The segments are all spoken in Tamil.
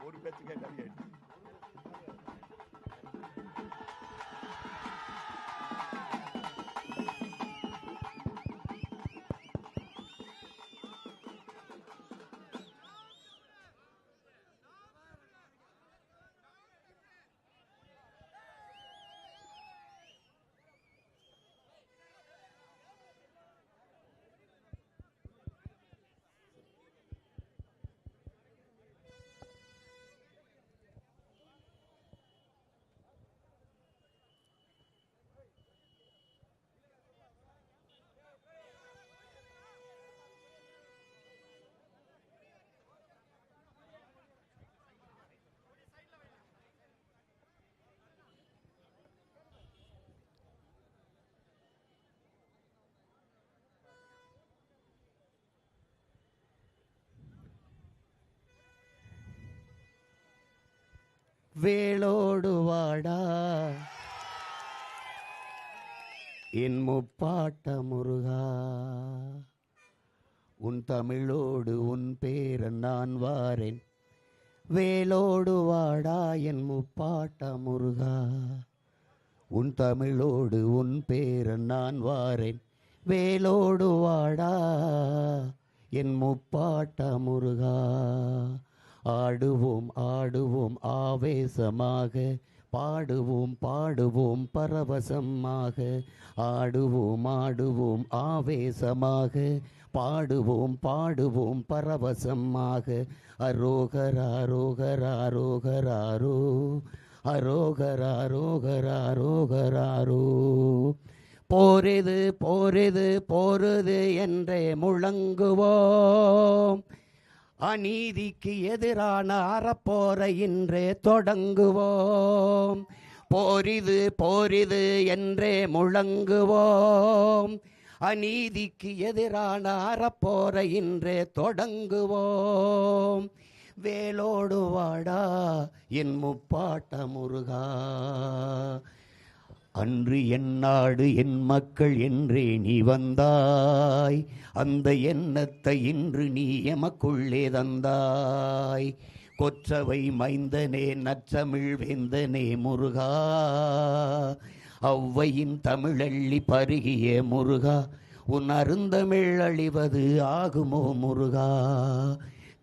ஒரு பேச்சு கேட்டாங்க. வேளோடு வாடா என் முப்பாட்ட முருகா, உன் தமிழோடு உன் பேரன் நான் வாரேன். வேளோடு வாடா என் முப்பாட்ட முருகா, உன் தமிழோடு உன் பேரன் நான் வாரேன். வேளோடு வாடா என் முப்பாட்ட முருகா, ஆடுவோம் ஆடுவோம் ஆவேசமாக, பாடுவோம் பாடுவோம் பரவசமாக. ஆடுவோம் ஆடுவோம் ஆவேசமாக, பாடுவோம் பாடுவோம் பரவசமாக. அரோகரா ரோகரா ரோகராரோ, அரோகரா ரோகரா ரோகராரோ. போரிது போரிது போருது என்றே முழங்குவோம், அநீதிக்கு எதிரான அறப்போரை இன்றே தொடங்குவோம். போரிது போரிது என்றே முழங்குவோம், அநீதிக்கு எதிரான அறப்போரை இன்றே தொடங்குவோம். வேளோடு வாடா என் முப்பாட்ட முருகா, அன்று என் நாடு என் மக்கள் என்றே நீ வந்தாய், அந்த எண்ணத்தை இன்று நீ எமக்குள்ளே தந்தாய். கொற்றவை மைந்தனே நற்றமிழ் வேந்தனே முருகா, ஔவையின் தமிழள்ளி பருகிய முருகா, உன் அருந்தமிழ் அழிவது ஆகுமோ முருகா.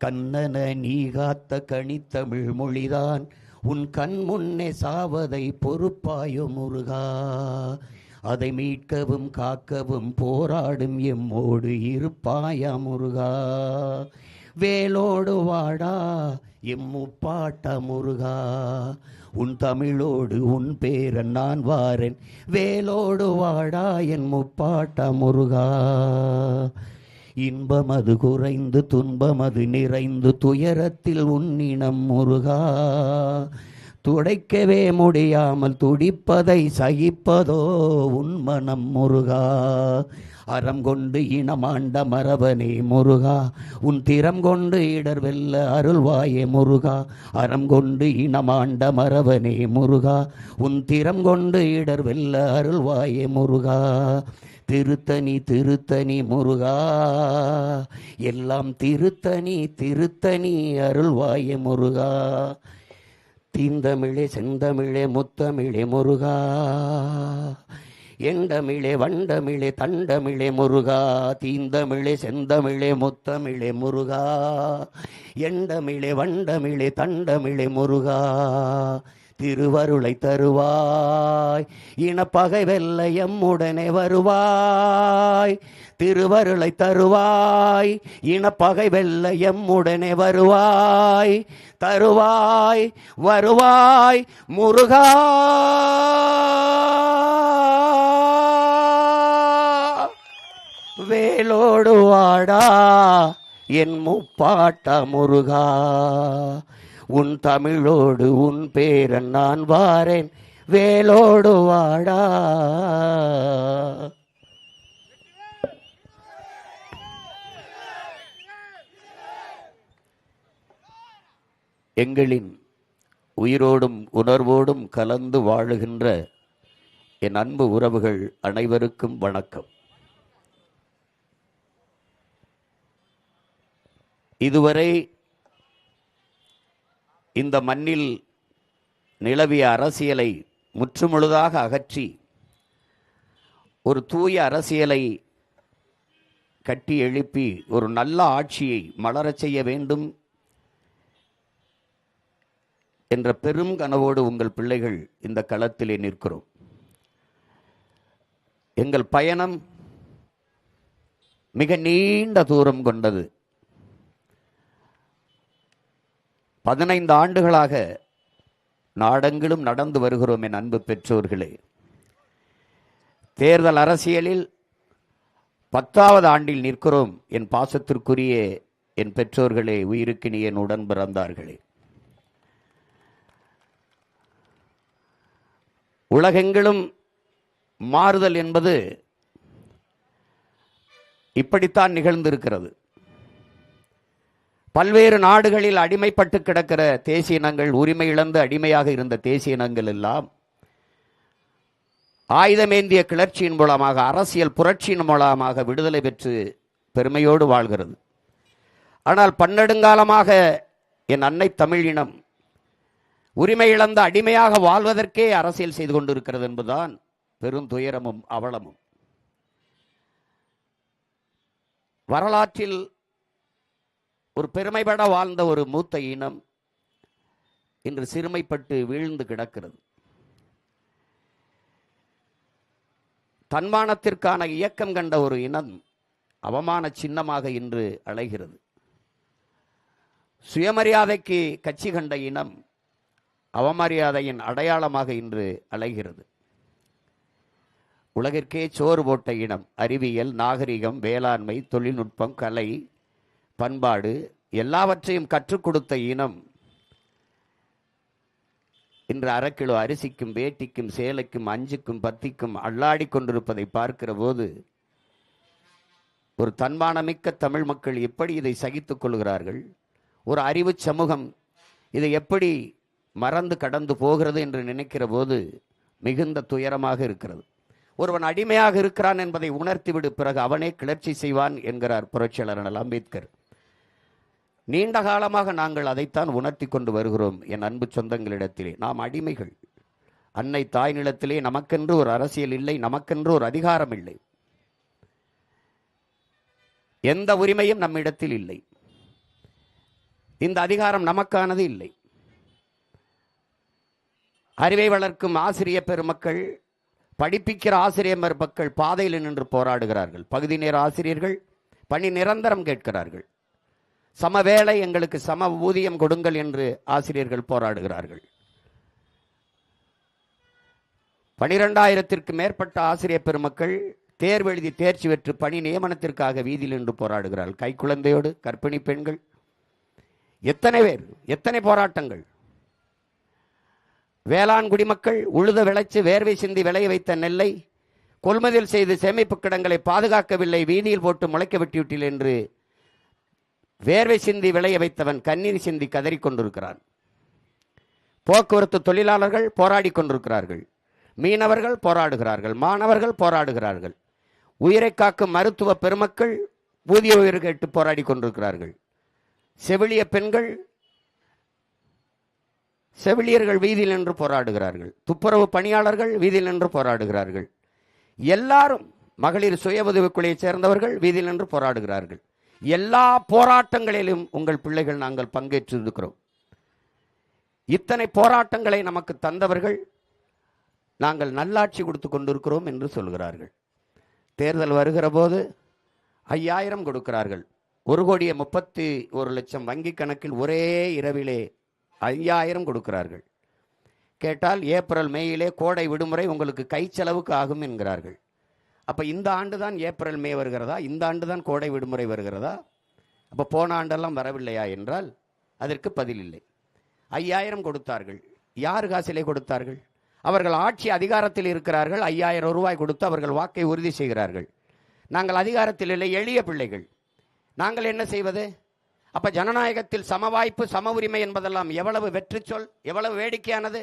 கண்ணன நீ காத்த கனித்தமிழ் மொழிதான் உன் கண் முன்னே சாவதை பொறுப்பாயோ முருகா. அதை மீட்கவும் காக்கவும் போராடும் எம்மோடு இருப்பாயா முருகா. வேளோடு வாடா எம் முப்பாட்ட முருகா, உன் தமிழோடு உன் பேரன் நான் வாரேன். வேளோடு வாடா என் முப்பாட்ட முருகா. இன்பமது குறைந்து துன்பமது நிறைந்து துயரத்தில் உன்னினம் முருகா, துடைக்கவே முடியாமல் துடிப்பதை சகிப்பதோ உன் மனம் முருகா. அறம் கொண்டு இனமாண்ட மரபனே முருகா, உன் திறம் கொண்டு இடர் வெல்ல அருள்வாயே முருகா. அறம் கொண்டு இனமாண்ட மரபனே முருகா, உன் திறம் கொண்டு இடர் வெல்ல அருள்வாயே முருகா. திருத்தணி திருத்தணி முருகா, எல்லாம் திருத்தணி திருத்தணி அருள்வாயே முருகா. தீந்தமிழே செந்தமிழே முத்தமிழே முருகா, எண்டமிழே வண்டமிழே தண்டமிழே முருகா. தீந்தமிழே செந்தமிழே முத்தமிழே முருகா, எண்டமிழே வண்டமிழே தண்டமிழே முருகா. திருவருளை தருவாய், இனப்பகை வெல்ல எம்முடனே வருவாய். திருவருளை தருவாய், இனப்பகை வெல்ல எம்முடனே வருவாய். தருவாய் வருவாய் முருகா. வேளோடு வாடா என் முப்பாட்ட முருகா, உன் தமிழோடு உன் பேரன் நான் வாரேன். வேளோடு வாடா. எங்களின் உயிரோடும் உணர்வோடும் கலந்து வாழுகின்ற என் அன்பு உறவுகள் அனைவருக்கும் வணக்கம். இதுவரை இந்த மண்ணில் நிலவிய அரசியலை முற்றுமுழுதாக அகற்றி ஒரு தூய அரசியலை கட்டி எழுப்பி ஒரு நல்ல ஆட்சியை மலரச் செய்ய வேண்டும் என்ற பெரும் கனவோடு உங்கள் பிள்ளைகள் இந்த களத்திலே நிற்கிறோம். எங்கள் பயணம் மிக நீண்ட தூரம் கொண்டது. 15 ஆண்டுகளாக நாடெங்கிலும் நடந்து வருகிறோம். என் அன்பு பெற்றோர்களே, தேர்தல் அரசியலில் 10வது ஆண்டில் நிற்கிறோம். என் பாசத்திற்குரிய என் பெற்றோர்களே, உயிருக்கு என் உடன் பிறந்தார்களே, உலகெங்கிலும் மாறுதல் என்பது இப்படித்தான் நிகழ்ந்திருக்கிறது. பல்வேறு நாடுகளில் அடிமைப்பட்டு கிடக்கிற தேசிய இனங்கள், உரிமை இழந்து அடிமையாக இருந்த தேசிய இனங்கள் எல்லாம் ஆயுதமேந்திய கிளர்ச்சியின் மூலமாக, அரசியல் புரட்சியின் மூலமாக விடுதலை பெற்று பெருமையோடு வாழ்கிறது. ஆனால் பன்னெடுங்காலமாக என் அன்னை தமிழ் இனம் உரிமை இழந்த அடிமையாக வாழ்வதற்கே அரசியல் செய்து கொண்டிருக்கிறது என்பதுதான் பெரும் துயரமும் அவலமும். வரலாற்றில் ஒரு பெருமைப்பட வாழ்ந்த ஒரு மூத்த இனம் இன்று சிறுமைப்பட்டு வீழ்ந்து கிடக்கிறது. தன்மானத்திற்கான இயக்கம் கண்ட ஒரு இனம் அவமான சின்னமாக இன்று அலைகிறது. சுயமரியாதைக்கு கட்சி கண்ட இனம் அவமரியாதையின் அடையாளமாக இன்று அலைகிறது. உலகிற்கே சோறு போட்ட இனம், அறிவியல், நாகரிகம், வேளாண்மை, தொழில்நுட்பம், கலை, பண்பாடு எல்லாவற்றையும் கற்றுக் கொடுத்த இனம் இன்று 1/2 கிலோ அரிசிக்கும், வேட்டிக்கும், சேலைக்கும், 5க்கும் 10க்கும் அல்லாடி கொண்டிருப்பதை பார்க்கிற போது ஒரு தன்மானமிக்க தமிழ் மக்கள் எப்படி இதை சகித்துக் கொள்கிறார்கள்? ஒரு அறிவு சமூகம் இதை எப்படி மறந்து கடந்து போகிறது என்று நினைக்கிற போது மிகுந்த துயரமாக இருக்கிறது. ஒருவன் அடிமையாக இருக்கிறான் என்பதை உணர்த்திவிடு, பிறகு அவனே கிளர்ச்சி செய்வான் என்கிறார் புரட்சியாளர் அண்ணல் அம்பேத்கர். நீண்ட காலமாக நாங்கள் அதைத்தான் உணர்த்தி கொண்டு வருகிறோம். என் அன்பு சொந்தங்களிடத்திலே நாம் அடிமைகள். அன்னை தாய் நிலத்திலே நமக்கென்று ஒரு அரசியல் இல்லை, நமக்கென்று ஒரு அதிகாரம் இல்லை, எந்த உரிமையும் நம்மிடத்தில் இல்லை. இந்த அதிகாரம் நமக்கானது இல்லை. அறிவை வளர்க்கும் ஆசிரிய பெருமக்கள், படிப்பிக்கிற ஆசிரியர் பெருமக்கள் பாதையில் நின்று போராடுகிறார்கள். பகுதி நேர ஆசிரியர்கள் பணி நிரந்தரம் கேட்கிறார்கள். சம வேளை, எங்களுக்கு சம ஊதியம் கொடுங்கள் என்று ஆசிரியர்கள் போராடுகிறார்கள். 12,000ற்கு மேற்பட்ட ஆசிரியர் பெருமக்கள் தேர்வு எழுதி தேர்ச்சி பெற்று பணி நியமனத்திற்காக வீதியில் நின்று போராடுகிறார்கள். கைக்குழந்தையோடு கர்ப்பிணி பெண்கள், எத்தனை பேர், எத்தனை போராட்டங்கள். வேளாண் குடிமக்கள் உழுத விளைச்சு வேர்வை சிந்தி விளைய வைத்த நெல்லை கொள்முதல் செய்து சேமிப்பு கிடங்களை பாதுகாக்கவில்லை, வீதியில் போட்டு முளைக்க விட்டுவிட்டீர்கள் என்று வேர்வை சிந்தி விளைய வைத்தவன் கண்ணீர் சிந்தி கதறி கொண்டிருக்கிறான். போக்குவரத்து தொழிலாளர்கள் போராடி கொண்டிருக்கிறார்கள். மீனவர்கள் போராடுகிறார்கள். மாணவர்கள் போராடுகிறார்கள். உயிரை காக்கும் மருத்துவ பெருமக்கள் ஊதிய உயிர் கேட்டு போராடி கொண்டிருக்கிறார்கள். செவிலிய பெண்கள், செவிலியர்கள் வீதியில் நின்று போராடுகிறார்கள். துப்புரவு பணியாளர்கள் வீதியில் நின்று போராடுகிறார்கள். எல்லாரும், மகளிர் சுய உதவிக்குழுவைச் சேர்ந்தவர்கள் வீதியில் நின்று போராடுகிறார்கள். எல்லா போராட்டங்களிலும் உங்கள் பிள்ளைகள் நாங்கள் பங்கேற்றிருக்கிறோம். இத்தனை போராட்டங்களை நமக்கு தந்தவர்கள் நாங்கள் நல்லாட்சி கொடுத்து கொண்டிருக்கிறோம் என்று சொல்கிறார்கள். தேர்தல் வருகிற போது 5,000 கொடுக்கிறார்கள். 1,31,00,000 வங்கி கணக்கில் ஒரே இரவிலே 5,000 கொடுக்கிறார்கள். கேட்டால் ஏப்ரல் மேயிலே கோடை விடுமுறை உங்களுக்கு கை செலவுக்கு ஆகும் என்கிறார்கள். அப்போ இந்த ஆண்டு தான் ஏப்ரல் மே வருகிறதா? இந்த ஆண்டு தான் கோடை விடுமுறை வருகிறதா? அப்போ போன ஆண்டெல்லாம் வரவில்லையா என்றால் அதற்கு பதில் இல்லை. 5,000 கொடுத்தார்கள். யார் காசிலே கொடுத்தார்கள்? அவர்கள் ஆட்சி அதிகாரத்தில் இருக்கிறார்கள். 5,000 ரூபாய் கொடுத்து அவர்கள் வாக்கை உறுதி செய்கிறார்கள். நாங்கள் அதிகாரத்தில் இல்லை, எளிய பிள்ளைகள். நாங்கள் என்ன செய்வது? அப்ப ஜனநாயகத்தில் சம வாய்ப்பு, சம உரிமை என்பதெல்லாம் எவ்வளவு வெற்றி சொல், எவ்வளவு வேடிக்கையானது.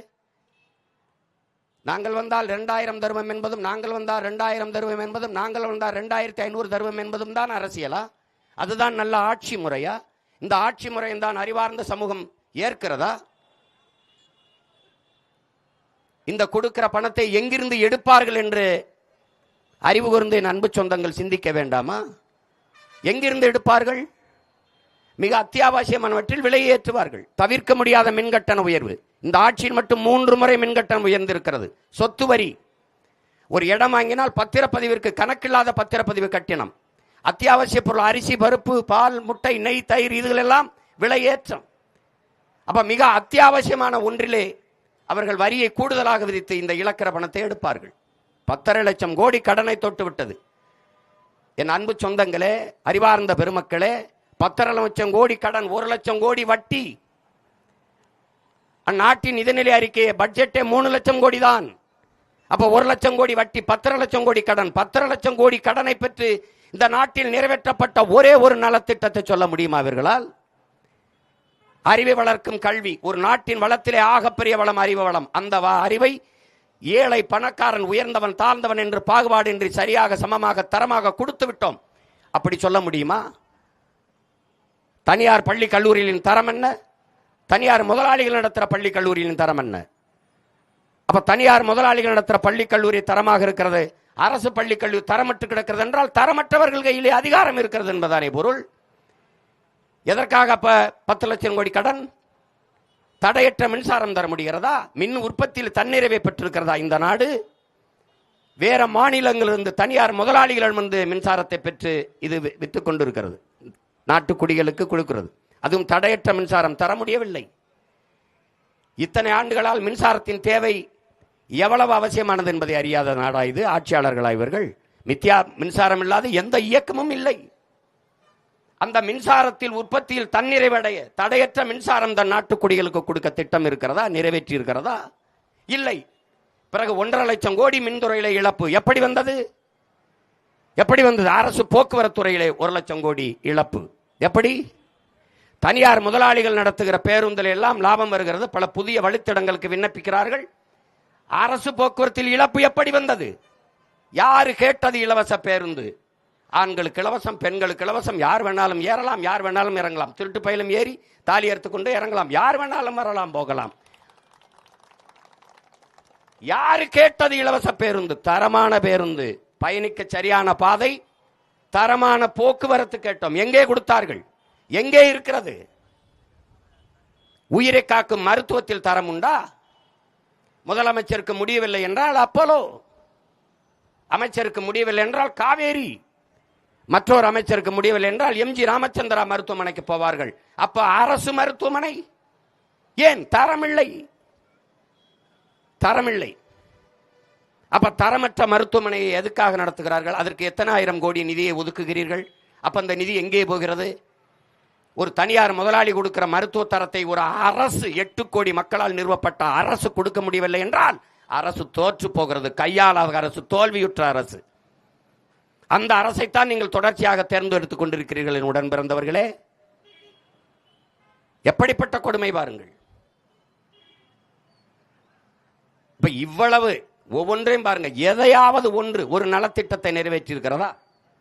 நாங்கள் வந்தால் 2000 தருவம் என்பதும், நாங்கள் வந்தால் 2000 தருவம் என்பதும், நாங்கள் வந்தால் 2500 தருவம் என்பதும் தான் அரசியலா? அதுதான் நல்ல ஆட்சி முறையா? இந்த ஆட்சி முறையும் தான் அறிவார்ந்த சமூகம் ஏற்கிறதா? இந்த கொடுக்கிற பணத்தை எங்கிருந்து எடுப்பார்கள் என்று அறிவு கூர்ந்து என் அன்பு சொந்தங்கள் சிந்திக்க வேண்டாமா? எங்கிருந்து எடுப்பார்கள்? மிக அத்தியாவசியமானவற்றில் விலையை ஏற்றுவார்கள். தவிர்க்க முடியாத மின்கட்டண உயர்வு. இந்த ஆட்சியில் மட்டும் 3 முறை மின்கட்டணம் உயர்ந்திருக்கிறது. சொத்து வரி, ஒரு இடம் வாங்கினால் பத்திரப்பதிவிற்கு கணக்கில்லாத பத்திரப்பதிவு கட்டணம், அத்தியாவசிய பொருள் அரிசி, பருப்பு, பால், முட்டை, நெய், தயிர், இதுகளெல்லாம் விலை ஏற்றம். அப்ப மிக அத்தியாவசியமான ஒன்றிலே அவர்கள் வரியை கூடுதலாக விதித்து இந்த இழக்கிற பணத்தை எடுப்பார்கள். 10.5 லட்சம் கோடி கடனை தொட்டு விட்டது. என் அன்பு சொந்தங்களே, அறிவார்ந்த பெருமக்களே, 10.5 லட்சம் கோடி கடன், 1 லட்சம் கோடி வட்டி. அந்நாட்டின் நிதிநிலை அறிக்கையை பட்ஜெட்டே 3 லட்சம் கோடி தான். அப்ப 1 லட்சம் கோடி வட்டி, 10.5 லட்சம் கோடி கடன். 10.5 லட்சம் கோடி கடனை பெற்று இந்த நாட்டில் நிறைவேற்றப்பட்ட ஒரே ஒரு நலத்திட்டத்தை சொல்ல முடியுமா அவர்களால்? அறிவை வளர்க்கும் கல்வி. ஒரு நாட்டின் வளத்திலே ஆகப்பெரிய வளம் அறிவு வளம். அந்த அறிவை ஏழை, பணக்காரன், உயர்ந்தவன், தாழ்ந்தவன் என்று பாகுபாடு இன்றி சரியாக, சமமாக, தரமாக கொடுத்து விட்டோம். அப்படி சொல்ல முடியுமா? தனியார் பள்ளி கல்லூரிகளின் தரம் என்ன? தனியார் முதலாளிகள் நடத்துகிற பள்ளி கல்லூரிகளின் தரம் என்ன? அப்ப தனியார் முதலாளிகள் நடத்துகிற பள்ளி கல்லூரி தரமாக இருக்கிறது, அரசு பள்ளி கல்லூரி தரமற்று கிடக்கிறது என்றால் தரமற்றவர்கள் கையிலே அதிகாரம் இருக்கிறது என்பதானே பொருள். எதற்காக அப்ப 10 லட்சம் கோடி கடன்? தடையற்ற மின்சாரம் தர முடிகிறதா? மின் உற்பத்தியில் தன்னிறைவை பெற்றிருக்கிறதா இந்த நாடு? வேற மாநிலங்களிலிருந்து தனியார் முதலாளிகள் வந்து மின்சாரத்தை பெற்று இது வித்துக் கொண்டிருக்கிறது, நாட்டு குடிகளுக்கு கொடுக்கிறது. அதுவும் தடையற்ற மின்சாரம் தர முடியவில்லை. இத்தனை ஆண்டுகளால் மின்சாரத்தின் தேவை எவ்வளவு அவசியமானது என்பதை அறியாத நாடா இது? ஆட்சியாளர்களா இவர்கள்? மித்யா மின்சாரம் இல்லாத எந்த இயக்கமும் இல்லை. அந்த மின்சாரத்தில் உற்பத்தியில் தன்னிறைவடைய தடையற்ற மின்சாரம் தன் நாட்டு குடிகளுக்கு கொடுக்க திட்டம் இருக்கிறதா? நிறைவேற்றி இருக்கிறதா? இல்லை. பிறகு 1.5 லட்சம் கோடி மின்துறையில இழப்பு எப்படி வந்தது? எப்படி வந்தது? அரசு போக்குவரத்து துறையிலே 1 லட்சம் கோடி இழப்பு எப்படி? தனியார் முதலாளிகள் நடத்துகிற பேருந்தில் எல்லாம் லாபம் வருகிறது, பல புதிய வழித்தடங்களுக்கு விண்ணப்பிக்கிறார்கள். அரசு போக்குவரத்தில் இழப்பு எப்படி வந்தது? யாரு கேட்டது இலவச பேருந்து? ஆண்களுக்கு இலவசம், பெண்களுக்கு இலவசம், யார் வேணாலும் ஏறலாம், யார் வேணாலும் இறங்கலாம், திருட்டு பயிலும் ஏறி தாலி எடுத்துக்கொண்டு இறங்கலாம், யார் வேணாலும் வரலாம், போகலாம். யாரு கேட்டது இலவச பேருந்து? தரமான பேருந்து, பயணிக்க சரியான பாதை, தரமான போக்குவரத்து கேட்டோம். எங்கே கொடுத்தார்கள்? எங்கே இருக்கிறது? உயிரை காக்கும் மருத்துவத்தில் தரம் உண்டா? முதலமைச்சருக்கு முடியவில்லை என்றால் அப்போலோ, அமைச்சருக்கு முடியவில்லை என்றால் காவேரி, மற்றொரு அமைச்சருக்கு முடியவில்லை என்றால் எம்ஜி ராமச்சந்திரா மருத்துவமனைக்கு போவார்கள். அப்ப அரசு மருத்துவமனை ஏன் தரமில்லை? தரமில்லை. அப்ப தரமற்ற மருத்துவமனையை எதுக்காக நடத்துகிறார்கள்? அதற்கு எத்தனை ஆயிரம் கோடி நிதியை ஒதுக்குகிறீர்கள்? அப்ப அந்த நிதி எங்கே போகிறது? ஒரு தனியார் முதலாளி கொடுக்கிற மருத்துவ தரத்தை ஒரு அரசு, 8 கோடி மக்களால் நிறுவப்பட்ட அரசு கொடுக்க முடியவில்லை என்றால் அரசு தோற்று போகிறது. கையாளாத அரசு, தோல்வியுற்ற அரசு. அந்த அரசைத்தான் நீங்கள் தொடர்ச்சியாக தேர்ந்தெடுத்துக் கொண்டிருக்கிறீர்கள் என் உடன் பிறந்தவர்களே. எப்படிப்பட்ட கொடுமை பாருங்கள். இப்ப இவ்வளவு ஒவ்வொன்றையும் பாருங்க. எதையாவது ஒரு நலத்திட்டத்தை நிறைவேற்றி இருக்கிறதா?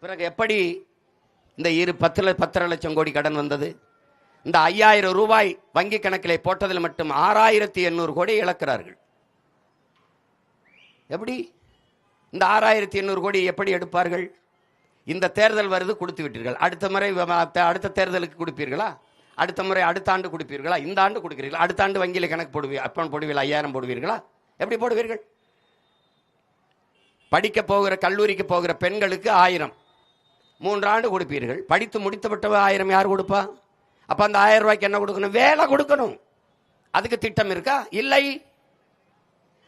பிறகு எப்படி இந்த 10.5 லட்சம் கோடி கடன் வந்தது? இந்த 5000 ரூபாய் வங்கி கணக்கிலே போட்டதில் மட்டும் 6800 கோடி இழக்கிறார்கள். எப்படி இந்த 6800 கோடி எப்படி எடுப்பார்கள்? இந்த தேர்தல் வருது, கொடுத்து விட்டீர்கள். அடுத்த முறை அடுத்த தேர்தலுக்கு கொடுப்பீர்களா? அடுத்த முறை அடுத்த ஆண்டு கொடுப்பீர்களா? இந்த ஆண்டு கொடுக்கிறீர்களா? அடுத்த ஆண்டு வங்கியில கணக்கு போடுவீர்கள், அப்பன் போடுவீர்கள், 5000 போடுவீர்களா? எப்படி போடுவீர்கள்? படிக்க போகிற கல்லூரிக்கு போகிற பெண்களுக்கு 1000 3 ஆண்டு கொடுப்பீர்கள். படித்து முடித்துவிட்ட 1000 யார் கொடுப்பா? அப்ப அந்த 1000 ரூபாய்க்கு என்ன கொடுக்கணும்? வேலை கொடுக்கணும். அதுக்கு திட்டம் இருக்கா? இல்லை.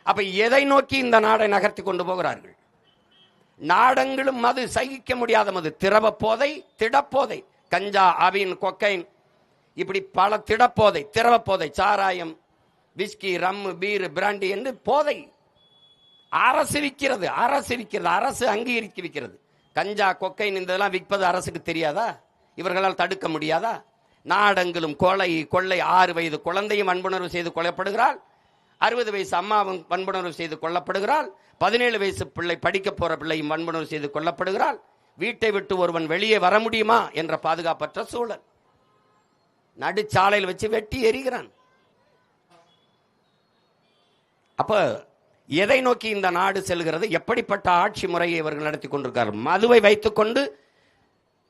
அப்ப எதை நோக்கி இந்த நாடை நகர்த்தி கொண்டு போகிறார்கள்? நாடங்களும் மது, சகிக்க முடியாத மது, திரவ போதை, திடப்போதை, கஞ்சா, அபின், கொக்கைன், இப்படி பல திடப்போதை, திரவ போதை, சாராயம், விஸ்கி, ரம்மு, பீர், பிராண்டி என்று போதை அரசு விற்கிறது. அரசு அங்கீகரித்து விற்கிறது. கஞ்சா, கொக்கைன் இதெல்லாம் விற்பது அரசுக்கு தெரியாதா? இவர்களால் தடுக்க முடியாதா? நாடங்களும் கொலை, கொள்ளை, 6 வயது குழந்தையும் வன்புணர்வு செய்து கொல்லப்படுகிறாள். 60 வயசு அம்மாவும் வன்புணர்வு செய்து கொல்லப்படுகிறாள். 17 வயசு பிள்ளை படிக்க போற பிள்ளையும் வன்புணர்வு செய்து கொல்லப்படுகிறாள். வீட்டை விட்டு ஒருவன் வெளியே வர முடியுமா என்ற பாதுகாப்பற்ற சூழல். நடுச்சாலையில் வச்சு வெட்டி எறிகிறான். அப்ப எதை நோக்கி இந்த நாடு செல்கிறது? எப்படிப்பட்ட ஆட்சி முறையை இவர்கள் நடத்தி கொண்டிருக்கிறார்கள்? மதுவை வைத்துக்கொண்டு,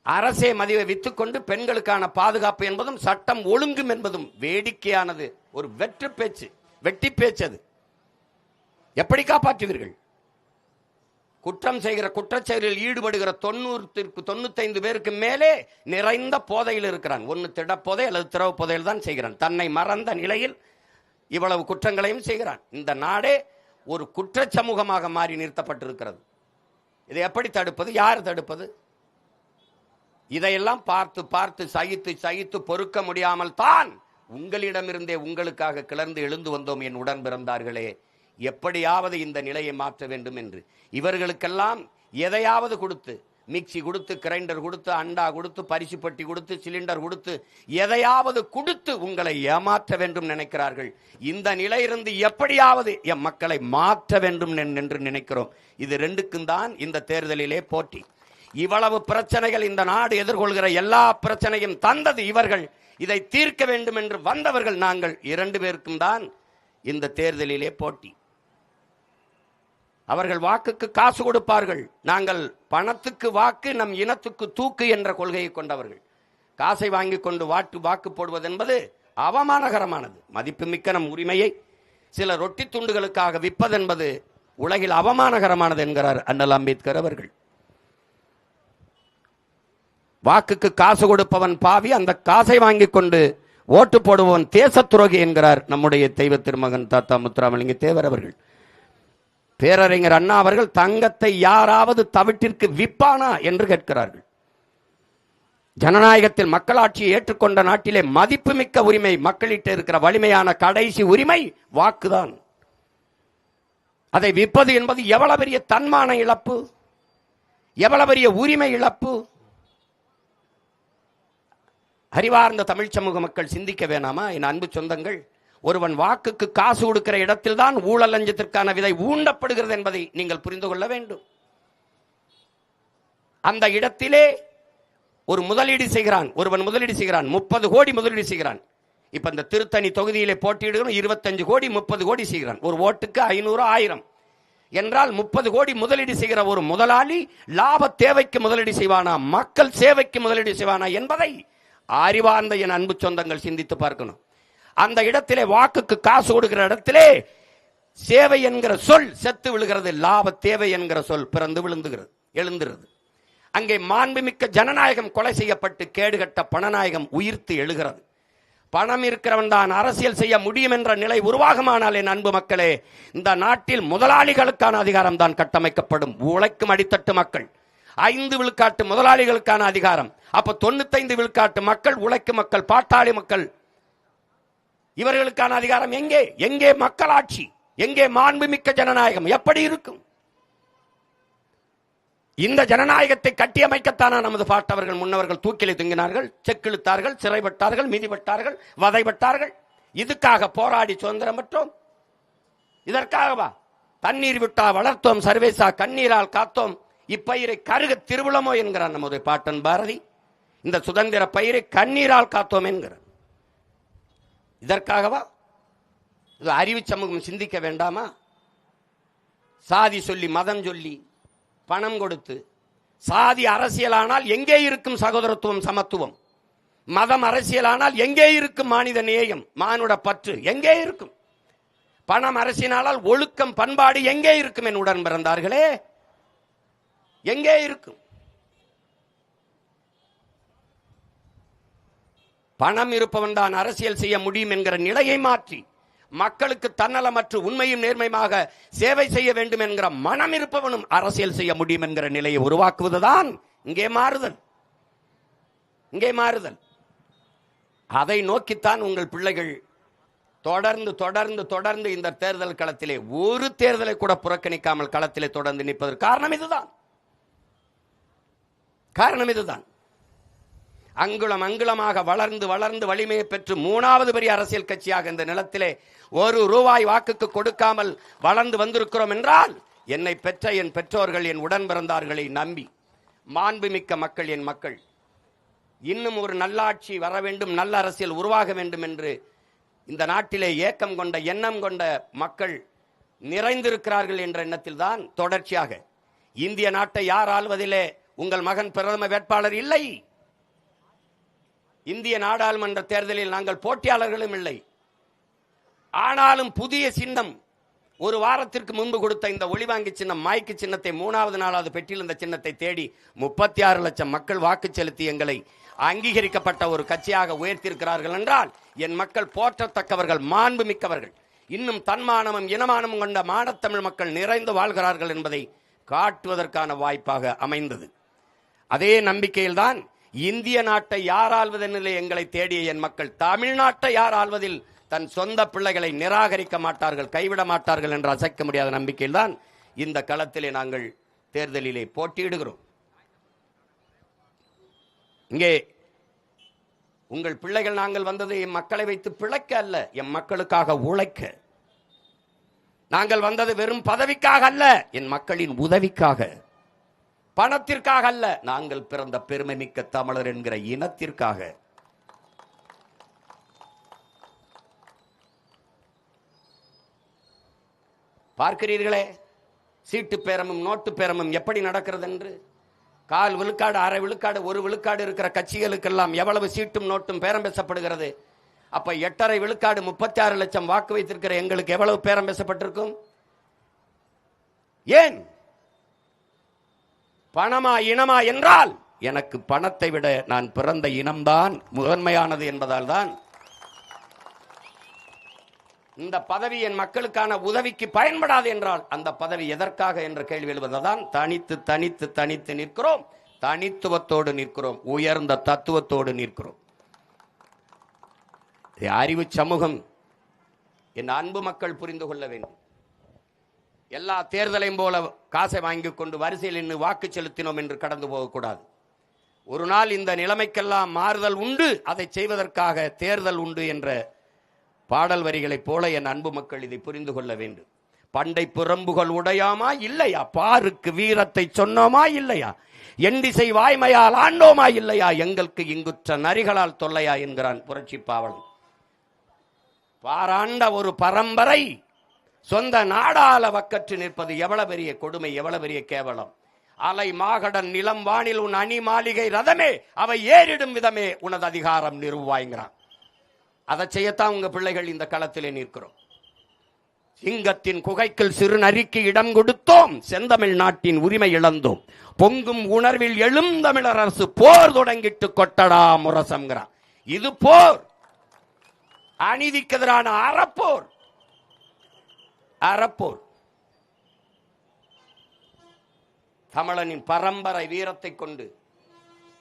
அரசே மதுவை வித்துக்கொண்டு பெண்களுக்கான பாதுகாப்பு என்பதும் சட்டம் ஒழுங்கும் என்பதும் வேடிக்கையானது. ஒரு வெட்டி பேச்சு. அது எப்படி காப்பாற்றுவீர்கள்? குற்றம் செய்கிற குற்றச்செயலில் ஈடுபடுகிற 95 பேருக்கு மேலே நிறைந்த போதையில் இருக்கிறான். ஒன்னு திடப்போதை அல்லது திரவ போதையில் தான் செய்கிறான். தன்னை மறந்த நிலையில் இவ்வளவு குற்றங்களையும் செய்கிறான். இந்த நாடே ஒரு குற்ற சமூகமாக மாறி நிறுத்தப்பட்டிருக்கிறது. இதை எப்படி தடுப்பது? யார் தடுப்பது? இதையெல்லாம் பார்த்து சகித்து பொறுக்க முடியாமல் தான் உங்களிடமிருந்தே உங்களுக்காக கிளர்ந்து எழுந்து வந்தோம் என் உடன் பிறந்தார்களே. எப்படியாவது இந்த நிலையை மாற்ற வேண்டும் என்று இவர்களுக்கெல்லாம் எதையாவது கொடுத்து, மிக்சி கொடுத்து, கிரைண்டர் கொடுத்து, அண்டா கொடுத்து, பரிசு பெட்டி கொடுத்து, சிலிண்டர் கொடுத்து, எதையாவது கொடுத்து உங்களை ஏமாற்ற வேண்டும் நினைக்கிறார்கள். இந்த நிலையிலிருந்து எப்படியாவது எம் மக்களை மாற்ற வேண்டும் என்று நினைக்கிறோம். இது ரெண்டுக்கும் தான் இந்த தேர்தலிலே போட்டி. இவ்வளவு பிரச்சனைகள் இந்த நாடு எதிர்கொள்கிற எல்லா பிரச்சனையும் தந்தது இவர்கள். இதை தீர்க்க வேண்டும் என்று வந்தவர்கள் நாங்கள். 2 பேருக்கும் தான் இந்த தேர்தலிலே போட்டி. அவர்கள் வாக்குக்கு காசு கொடுப்பார்கள். நாங்கள் பணத்துக்கு வாக்கு, நம் இனத்துக்கு தூக்கு என்ற கொள்கையை கொண்டவர்கள். காசை வாங்கி கொண்டு வாக்கு போடுவது என்பது அவமானகரமானது. மதிப்புமிக்க நம் உரிமையை சில ரொட்டி துண்டுகளுக்காக விற்பதென்பது உலகில் அவமானகரமானது என்கிறார் அண்ணல் அம்பேத்கர் அவர்கள். வாக்குக்கு காசு கொடுப்பவன் பாவி, அந்த காசை வாங்கி கொண்டு ஓட்டு போடுபவன் தேச துரோகி என்கிறார் நம்முடைய தெய்வ திருமகன் தாத்தா முத்துராமலிங்க தேவர் அவர்கள். பேரறிஞர் அண்ணா அவர்கள் தங்கத்தை யாராவது தவிட்டிற்கு விற்பானா என்று கேட்கிறார்கள். ஜனநாயகத்தில் மக்களாட்சியை ஏற்றுக்கொண்ட நாட்டிலே மதிப்புமிக்க உரிமை, மக்களிட்ட இருக்கிற வலிமையான கடைசி உரிமை வாக்குதான். அதை விற்பது என்பது எவ்வளவு பெரிய தன்மான இழப்பு, எவ்வளவு பெரிய உரிமை இழப்பு. அறிவார்ந்த தமிழ் சமூக மக்கள் சிந்திக்க வேணாமா? என் அன்பு சொந்தங்கள், ஒருவன் வாக்குக்கு காசு கொடுக்கிற இடத்தில் தான் ஊழல் லஞ்சத்திற்கான விதை ஊண்டப்படுகிறது என்பதை நீங்கள் புரிந்து கொள்ள வேண்டும். அந்த இடத்திலே ஒருவன் முதலீடு செய்கிறான், 30 கோடி முதலீடு செய்கிறான். இப்ப இந்த திருத்தணி தொகுதியிலே போட்டியிடுகிறோம், 25 கோடி 30 கோடி செய்கிறான். ஒரு ஓட்டுக்கு 500 1000 என்றால் 30 கோடி முதலீடு செய்கிற ஒரு முதலாளி லாப தேவைக்கு முதலீடு செய்வானா, மக்கள் சேவைக்கு முதலீடு செய்வானா என்பதை அறிவார்ந்த என் அன்பு சொந்தங்கள் சிந்தித்து பார்க்கணும். அந்த இடத்திலே வாக்குக்கு காசு கொடுக்கிற இடத்திலே சேவை என்கிற சொல் செத்து விழுகிறது, லாப தேவை என்கிற சொல் பிறந்து எழுந்துகிறது. அங்கே மாண்புமிக்க ஜனநாயகம் கொலை செய்யப்பட்டு கேடுகட்ட பணநாயகம் உயிர்த்து எழுகிறது. பணம் இருக்கிறவன் தான் அரசியல் செய்ய முடியும் என்ற நிலை உருவாகுமானால் என் அன்பு மக்களே, இந்த நாட்டில் முதலாளிகளுக்கான அதிகாரம் தான் கட்டமைக்கப்படும். உழைக்கும் அடித்தட்டு மக்கள், 5 விழுக்காட்டு முதலாளிகளுக்கான அதிகாரம். அப்ப 95 விழுக்காட்டு மக்கள், உழைக்கும் மக்கள், பாட்டாளி மக்கள், இவர்களுக்கான அதிகாரம் எங்கே? எங்கே மக்களாட்சி? எங்கே மாண்புமிக்க ஜனநாயகம்? எப்படி இருக்கும்? இந்த ஜனநாயகத்தை கட்டியமைக்கத்தான நமது பாட்டவர்கள் முன்னவர்கள் தூக்கிலே தொங்கினார்கள், செக்கிழுத்தார்கள், சிறைப்பட்டார்கள், மிதிப்பட்டார்கள், வதைப்பட்டார்கள். இதுக்காக போராடி சுதந்திரம் பெற்றோம். இதற்காகவா? தண்ணீர் விட்டா வளர்த்தோம் சர்வேசா, கண்ணீரால் காத்தோம் இப்பயிரை கருக திருவிழமோ என்கிறார் நமது பாட்டன் பாரதி. இந்த சுதந்திர பயிரை கண்ணீரால் காத்தோம் என்கிறார். இதற்காகவா? இது அறிவு சமூகம் சிந்திக்க வேண்டாமா? சாதி சொல்லி, மதம் சொல்லி, பணம் கொடுத்து, சாதி அரசியலானால் எங்கே இருக்கும் சகோதரத்துவம், சமத்துவம்? மதம் அரசியலானால் எங்கே இருக்கும் மானிட நேயம், மானுட பற்று எங்கே இருக்கும்? பணம் அரசியலானால் ஒழுக்கம், பண்பாடு எங்கே இருக்கும்? என் உடன் பிறந்தார்களே, எங்கே இருக்கும்? பணம் இருப்பவன் தான் அரசியல் செய்ய முடியும் என்கிற நிலையை மாற்றி மக்களுக்கு தன்னலமற்று உண்மையும் நேர்மையாக சேவை செய்ய வேண்டும் என்கிற மனம் இருப்பவனும் அரசியல் செய்ய முடியும் என்கிற நிலையை உருவாக்குவதுதான் இங்கே மாறுதல். இங்கே மாறுதல். அதை நோக்கித்தான் உங்கள் பிள்ளைகள் தொடர்ந்து தொடர்ந்து தொடர்ந்து இந்த தேர்தல் களத்திலே ஒரு தேர்தலை கூட புறக்கணிக்காமல் களத்திலே தொடர்ந்து நிற்பதற்கு காரணம் இதுதான். அங்குலம் அங்குலமாக வளர்ந்து வளர்ந்து வலிமையை பெற்று 3வது பெரிய அரசியல் கட்சியாக இந்த நிலத்திலே ₹1 வாக்குக்கு கொடுக்காமல் வளர்ந்து வந்திருக்கிறோம் என்றால் என்னை பெற்ற என் பெற்றோர்கள், என் உடன் பிறந்தார்களை நம்பி மாண்புமிக்க மக்கள், என் மக்கள் இன்னும் ஒரு நல்லாட்சி வர வேண்டும், நல்ல அரசியல் உருவாக வேண்டும் என்று இந்த நாட்டிலே ஏக்கம் கொண்ட, எண்ணம் கொண்ட மக்கள் நிறைந்திருக்கிறார்கள் என்ற எண்ணத்தில் தான் தொடர்ச்சியாக இந்திய நாட்டை யார் ஆள்வதிலே உங்கள் மகன் பிரதம வேட்பாளர் இல்லை. இந்திய நாடாளுமன்ற தேர்தலில் நாங்கள் போட்டியாளர்களும் இல்லை. ஆனாலும் புதிய சின்னம், ஒரு வாரத்திற்கு முன்பு கொடுத்த இந்த ஒளிவாங்கி சின்னம், மாய்க்கு சின்னத்தை 3வது நாளாவது பெற்றில் இந்த சின்னத்தை தேடி 36 லட்சம் மக்கள் வாக்கு செலுத்தி எங்களை அங்கீகரிக்கப்பட்ட ஒரு கட்சியாக உயர்த்தியிருக்கிறார்கள் என்றால் என் மக்கள் போற்றத்தக்கவர்கள், மாண்பு மிக்கவர்கள், இன்னும் தன்மானமும் இனமானமும் கொண்ட மானத்தமிழ் மக்கள் நிறைந்து வாழ்கிறார்கள் என்பதை காட்டுவதற்கான வாய்ப்பாக அமைந்தது. அதே நம்பிக்கையில்தான் இந்திய நாட்டை யார் ஆள்வதெனிலே எங்களை தேடிய என் மக்கள் தமிழ்நாட்டை யார் ஆள்வதில் தன் சொந்த பிள்ளைகளை நிராகரிக்க மாட்டார்கள், கைவிட மாட்டார்கள் என்று அசைக்க முடியாத நம்பிக்கையில்தான் இந்த களத்திலே நாங்கள் தேர்தலிலே போட்டியிடுகிறோம். இங்கே உங்கள் பிள்ளைகள் நாங்கள் வந்தது என் மக்களை வைத்து பிழைக்க அல்ல, என் மக்களுக்காக உழைக்க. நாங்கள் வந்தது வெறும் பதவிக்காக அல்ல, என் மக்களின் உதவிக்காக, பணத்திற்காக அல்ல, நாங்கள் பிறந்த பெருமை மிக்க தமிழர் என்கிற இனத்திற்காக. பார்க்கிறீர்களே சீட்டு பேரமும் நோட்டு பேரமும் எப்படி நடக்கிறது என்று. 1/4 விழுக்காடு, 1/2 விழுக்காடு, 1 விழுக்காடு இருக்கிற கட்சிகளுக்கெல்லாம் எவ்வளவு சீட்டும் நோட்டும் பேரம் பேசப்படுகிறது. அப்ப 8.5 விழுக்காடு 36 லட்சம் வாக்கு வைத்திருக்கிற எங்களுக்கு எவ்வளவு பேரம் பேசப்பட்டிருக்கும்? ஏன்? பணமா இனமா என்றால் எனக்கு பணத்தை விட நான் பிறந்த இனம்தான் முதன்மையானது என்பதால் தான் இந்த பதவி என் மக்களுக்கான உதவிக்கு பயன்படாது என்றால் அந்த பதவி எதற்காக என்ற கேள்வி எழுவதுதான். தனித்து தனித்து தனித்து நிற்கிறோம், தனித்துவத்தோடு நிற்கிறோம், உயர்ந்த தத்துவத்தோடு நிற்கிறோம். அறிவு சமூகம், என் அன்பு மக்கள் புரிந்து கொள்ள வேண்டும். எல்லா தேர்தலையும் போல காசை வாங்கி கொண்டு வரிசையில் நின்று வாக்கு செலுத்தினோம் என்று கடந்து போகக்கூடாது. ஒரு நாள் இந்த நிலைமைக்கெல்லாம் மாறுதல் உண்டு, அதை செய்வதற்காக தேர்தல் உண்டு என்ற பாடல் வரிகளைப் போல என் அன்பு மக்கள் இதை புரிந்து கொள்ள வேண்டும். பண்டை புறம்புகள் உடையாமா இல்லையா, பாருக்கு வீரத்தை சொன்னோமா இல்லையா, எண்டிசை வாய்மையால் ஆண்டோமா இல்லையா, எங்களுக்கு இங்குற்ற நரிகளால் தொல்லையா என்கிறான் புரட்சி பாவலன். பாராண்ட ஒரு பரம்பரை சொந்த நாடால வக்கற்று நிற்பது எவ்வளவு பெரிய கொடுமை, எவ்வளவு பெரிய கேவலம். அலை மாகடன் நிலம் வானில் உன் அணி மாளிகை ரதமே அவை ஏறிடும் விதமே உனது அதிகாரம் நிறுவாய்கிறான். அதை செய்யத்தான் உங்க பிள்ளைகள் இந்த களத்திலே நிற்கிறோம். சிங்கத்தின் குகைக்குள் சிறு நரிக்கு இடம் கொடுத்தோம், செந்தமிழ் நாட்டின் உரிமை இழந்தோம், பொங்கும் உணர்வில் எழுந்தமிழர் அரசு போர் தொடங்கிட்டு கொட்டடா முரசம்ங்கிறான். இது போர், அநீதிக்கு எதிரான அறப்போர். அறப்போர் தமிழனின் பரம்பரை வீரத்தை கொண்டு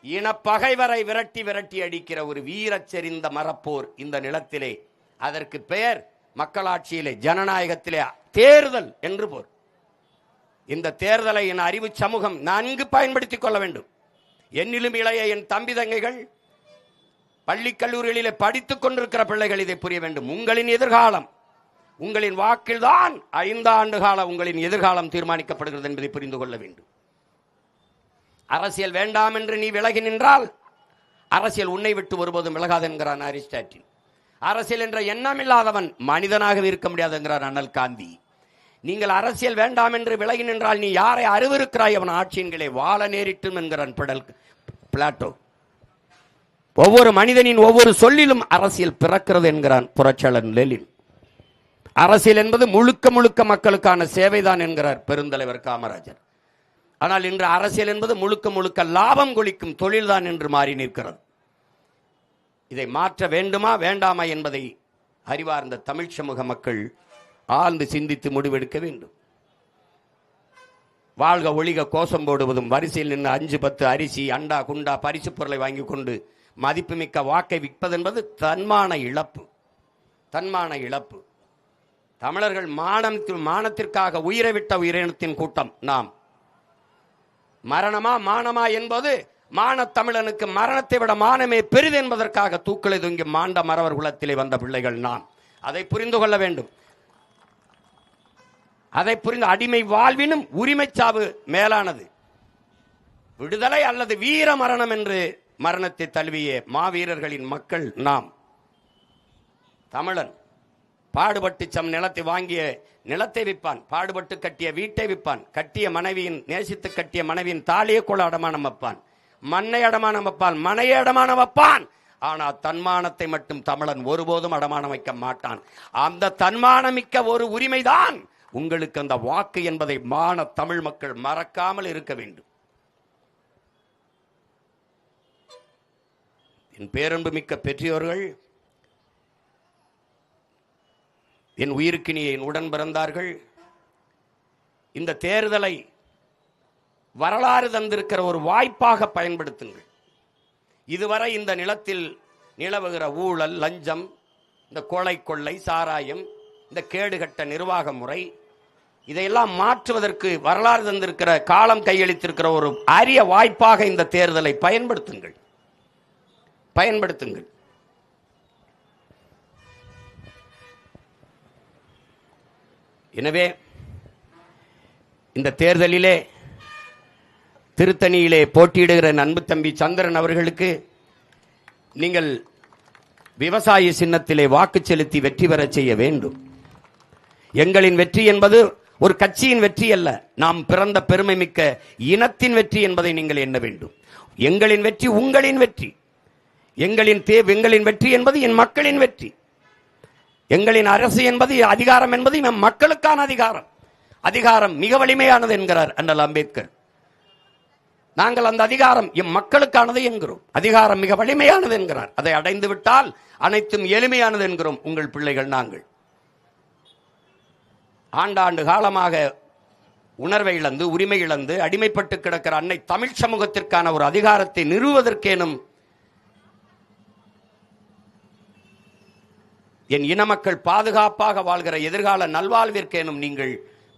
இனப்பகைவரை விரட்டி விரட்டி அடிக்கிற ஒரு வீரச்செறிந்த மரப்போர் இந்த நிலத்திலே. அதற்கு பெயர் மக்களாட்சியிலே, ஜனநாயகத்திலே தேர்தல் என்று போர். இந்த தேர்தலை என் அறிவு சமூகம் நன்கு பயன்படுத்திக் கொள்ள வேண்டும். என்னிலும் இளைய என் தம்பி தங்கைகள், பள்ளி கல்லூரிகளிலே படித்துக் கொண்டிருக்கிற பிள்ளைகள் இதை புரிய வேண்டும். உங்களின் எதிர்காலம், உங்களின் வாக்கில்தான் 5 ஆண்டு கால உங்களின் எதிர்காலம் தீர்மானிக்கப்படுகிறது என்பதை புரிந்து கொள்ள வேண்டும். அரசியல் வேண்டாம் என்று நீ விலகி நின்றால் அரசியல் உன்னை விட்டு ஒருபோதும் விலகாது என்கிறான் அரிஸ்டாட்டில். அரசியல் என்ற எண்ணம் இல்லாதவன் மனிதனாக இருக்க முடியாது என்கிறார் அண்ணல் காந்தி. நீங்கள் அரசியல் வேண்டாம் என்று விலகி நின்றால் நீ யாரை அறிவிருக்கிறாய், அவன் ஆட்சியின்களே வாழ நேரிட்டும் என்கிறான் பிளாட்டோ. ஒவ்வொரு மனிதனின் ஒவ்வொரு சொல்லிலும் அரசியல் பிறக்கிறது என்கிறான் புரட்சியாளர் லெனின். அரசியல் என்பது முழுக்க முழுக்க மக்களுக்கான சேவைதான் என்கிறார் பெருந்தலைவர் காமராஜர். ஆனால் இன்று அரசியல் என்பது முழுக்க முழுக்க லாபம் கொளிக்கும் தொழில்தான் என்று மாறி நிற்கிறது. இதை மாற்ற வேண்டுமா வேண்டாமா என்பதை அறிவார்ந்த தமிழ் சமூக மக்கள் ஆழ்ந்து சிந்தித்து முடிவெடுக்க வேண்டும். வாழ்க ஒழிக கோஷம் போடுவதும், வரிசையில் நின்று 5-10 அரிசி அண்டா குண்டா பரிசு பொருளை வாங்கி கொண்டு மதிப்புமிக்க வாக்கை விற்பது என்பது தன்மான இழப்பு. தன்மான இழப்பு. தமிழர்கள் மானத்திற்காக உயிரை விட்ட உயிரினத்தின் கூட்டம் நாம். மரணமா மானமா என்பது மானத்தமிழனுக்கு மரணத்தை விட மானமே பெரிது என்பதற்காக தூக்களை தொங்கி மாண்ட மறவர் குலத்திலே வந்த பிள்ளைகள் நாம். அதை புரிந்து கொள்ள வேண்டும். அதை புரிந்து அடிமை வாழ்வினும் உரிமை சாவு மேலானது. விடுதலை அல்லது வீர மரணம் என்று மரணத்தை தழுவிய மாவீரர்களின் மக்கள் நாம். தமிழன் பாடுபட்டு சம் நிலத்தை வாங்கிய நிலத்தை விற்பான், பாடுபட்டு கட்டிய வீட்டை விற்பான், கட்டிய மனைவியின் நேசித்து கட்டிய மனைவியின் தாலியை கூட அடமானம் வைப்பான், மண்ணை அடமானம் வைப்பான், மனையை அடமானம் வைப்பான். ஆனால் தன்மானத்தை மட்டும் தமிழன் ஒருபோதும் அடமானம் வைக்க மாட்டான். அந்த தன்மானமிக்க ஒரு உரிமைதான் உங்களுக்கு அந்த வாக்கு என்பதை மான தமிழ் மக்கள் மறக்காமல் இருக்க வேண்டும். என் பேரன்பு மிக்க பெற்றோர்கள், என் உயிருக்கினிய என் உடன் பிறந்தார்கள், இந்த தேர்தலை வரலாறு தந்திருக்கிற ஒரு வாய்ப்பாக பயன்படுத்துங்கள். இதுவரை இந்த நிலத்தில் நிலவுகிற ஊழல், லஞ்சம், இந்த கொலை கொள்ளை, சாராயம், இந்த கேடுகட்ட நிர்வாக முறை, இதையெல்லாம் மாற்றுவதற்கு வரலாறு தந்திருக்கிற காலம் கையளித்திருக்கிற ஒரு அரிய வாய்ப்பாக இந்த தேர்தலை பயன்படுத்துங்கள். எனவே இந்த தேர்தலிலே திருத்தணியிலே போட்டியிடுகிற அன்பு தம்பி சந்திரன் அவர்களுக்கு நீங்கள் விவசாய சின்னத்திலே வாக்கு செலுத்தி வெற்றி பெற செய்ய வேண்டும். எங்களின் வெற்றி என்பது ஒரு கட்சியின் வெற்றி அல்ல, நாம் பிறந்த பெருமை மிக்க இனத்தின் வெற்றி என்பதை நீங்கள் எண்ண வேண்டும். எங்களின் வெற்றி உங்களின் வெற்றி. எங்களின் வெற்றி என்பது என் மக்களின் வெற்றி. எங்களின் அரசு என்பது, அதிகாரம் என்பது நம் மக்களுக்கான அதிகாரம். அதிகாரம் மிக வலிமையானது என்கிறார் அண்ணல் அம்பேத்கர். நாங்கள் அந்த அதிகாரம் எம் மக்களுக்கானது என்கிறோம். அதிகாரம் மிக வலிமையானது என்கிறார். அதை அடைந்து விட்டால் அனைத்தும் எளிமையானது என்கிறோம் உங்கள் பிள்ளைகள் நாங்கள். ஆண்டாண்டு காலமாக உணர்வை இழந்து, உரிமை இழந்து, அடிமைப்பட்டு கிடக்கிற அன்னை தமிழ் சமூகத்திற்கான ஒரு அதிகாரத்தை நிறுவுவதற்கேனும் என் இன மக்கள் பாதுகாப்பாக வாழ்கிற எதிர்கால நல்வாழ்விற்கேனும் நீங்கள்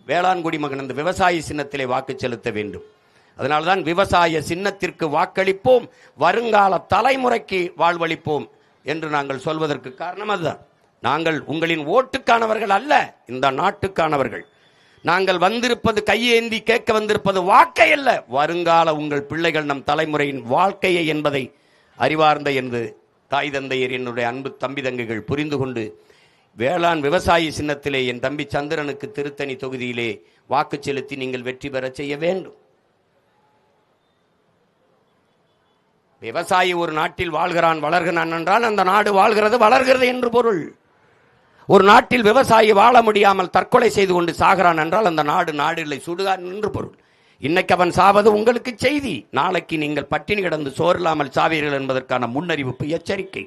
வேளாண்குடி மகன் அந்த விவசாய சின்னத்திலே வாக்கு செலுத்த வேண்டும். அதனால்தான் விவசாய சின்னத்திற்கு வாக்களிப்போம், வருங்கால தலைமுறைக்கு வாழ்வளிப்போம் என்று நாங்கள் சொல்வதற்கு காரணம் அதுதான். நாங்கள் உங்களின் ஓட்டுக்கானவர்கள் அல்ல, இந்த நாட்டுக்கானவர்கள். நாங்கள் வந்திருப்பது கையேந்தி கேட்க வந்திருப்பது வாக்கை அல்ல, வருங்கால உங்கள் பிள்ளைகள் நம் தலைமுறையின் வாழ்க்கையை என்பதை அறிவார்ந்த என்று தாய் தந்தையர் என்னுடைய அன்பு தம்பி தங்கைகள் புரிந்து கொண்டு வேளாண் விவசாய சின்னத்திலே என் தம்பி சந்திரனுக்கு திருத்தணி தொகுதியிலே வாக்கு செலுத்தி நீங்கள் வெற்றி பெற செய்ய வேண்டும். விவசாயி ஒரு நாட்டில் வாழ்கிறான், வளர்கிறான் என்றால் அந்த நாடு வாழ்கிறது, வளர்கிறது என்று பொருள். ஒரு நாட்டில் விவசாயி வாழ முடியாமல் தற்கொலை செய்து கொண்டு சாகிறான் என்றால் அந்த நாடு இல்லை, சுடுகான் என்று பொருள். இன்னைக்கு அவன் சாவது உங்களுக்கு செய்தி, நாளைக்கு நீங்கள் பட்டினி கிடந்து சோறில்லாமல் சாவீர்கள் என்பதற்கான முன்னறிவிப்பு, எச்சரிக்கை.